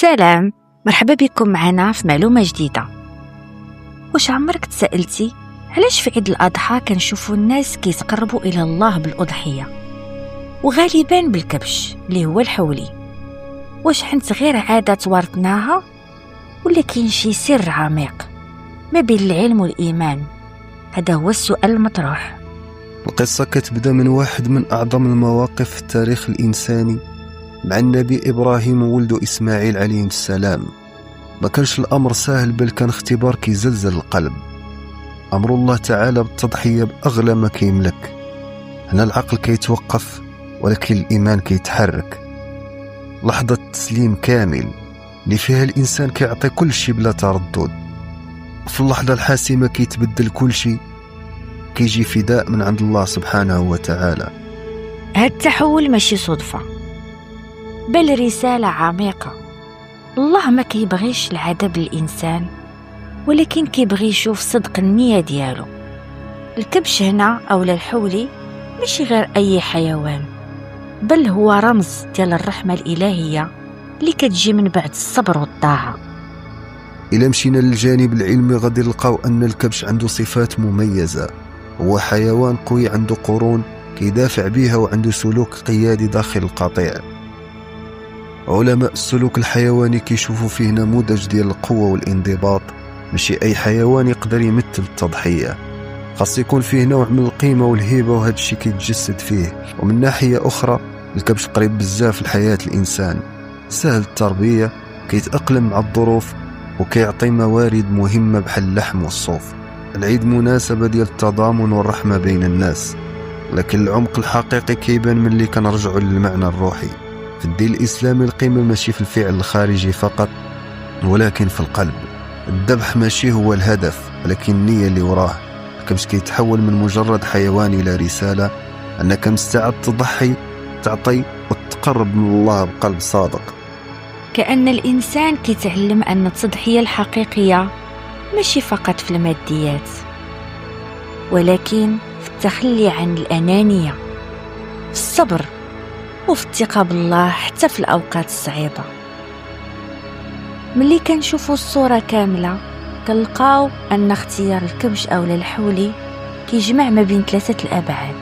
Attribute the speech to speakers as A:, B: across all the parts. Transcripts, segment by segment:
A: سلام، مرحبا بكم معنا في معلومة جديدة. واش عمرك تسألتي علاش في عيد الأضحى كنشوفوا الناس كيتقربوا إلى الله بالأضحية وغالبا بالكبش اللي هو الحولي؟ واش حنت غير عادة توارثناها ولا كاين شي سر عميق ما بين العلم والإيمان؟ هذا هو السؤال المطروح.
B: القصة كتبدا من واحد من أعظم المواقف في التاريخ الإنساني مع النبي إبراهيم وولده إسماعيل عليهم السلام. ما كانش الأمر سهل، بل كان اختبار كيزلزل القلب. أمر الله تعالى بالتضحية بأغلى ما كيملك. هنا العقل كيتوقف ولكن الإيمان كيتحرك. لحظة تسليم كامل اللي فيها الإنسان كيعطي كل شي بلا تردد. في اللحظة الحاسمة كيتبدل كل شي، كيجي فداء من عند الله سبحانه وتعالى.
A: هاد التحول ماشي صدفة، بل رسالة عميقة. الله ما كيبغيش العذاب للإنسان، ولكن كيبغي يشوف صدق النية ديالو. الكبش هنا أولا الحولي ماشي غير أي حيوان، بل هو رمز ديال الرحمة الإلهية اللي كتجي من بعد الصبر والطاعة.
B: إلا مشينا للجانب العلمي غادي نلقاو أن الكبش عنده صفات مميزة. هو حيوان قوي، عنده قرون كيدافع بها وعنده سلوك قيادي داخل القطيع. علماء السلوك الحيواني كيشوفوا فيه نموذج ديال القوة والانضباط. ماشي أي حيوان يقدر يمثل التضحية، خاص يكون فيه نوع من القيمة والهيبة، وهذا الشيء كيتجسد فيه. ومن ناحية أخرى الكبش قريب بزاف لحياة الإنسان، سهل التربية، كيتأقلم مع الظروف وكيعطي موارد مهمة بحال اللحم والصوف. العيد مناسبة ديال التضامن والرحمة بين الناس، لكن العمق الحقيقي كيبان من اللي كنرجعوا للمعنى الروحي. في الدين الإسلامي القيمة ماشي في الفعل الخارجي فقط، ولكن في القلب. الذبح ماشي هو الهدف، ولكن النية اللي وراه. الكبش كيتحول من مجرد حيوان إلى رسالة أنك مستعد تضحي، تعطي وتقرب من الله بقلب صادق.
A: كأن الإنسان كيتعلم أن التضحية الحقيقية ماشي فقط في الماديات، ولكن في التخلي عن الأنانية، في الصبر، وفي الثقة بالله حتى في الأوقات الصعيبة. ملي كنشوفوا الصورة كاملة كنلقاو أن اختيار الكبش أولا الحولي كيجمع ما بين ثلاثة الأبعاد: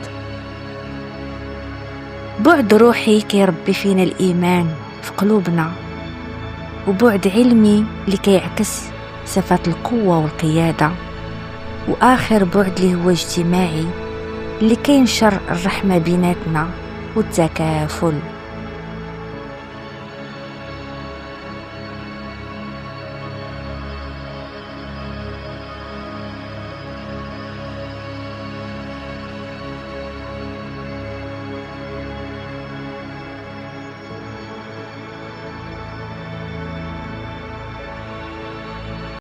A: بعد روحي كيربي فينا الإيمان في قلوبنا، وبعد علمي اللي كيعكس صفات القوة والقيادة، وآخر بعد اللي هو اجتماعي اللي كينشر الرحمة بيناتنا والتكافل.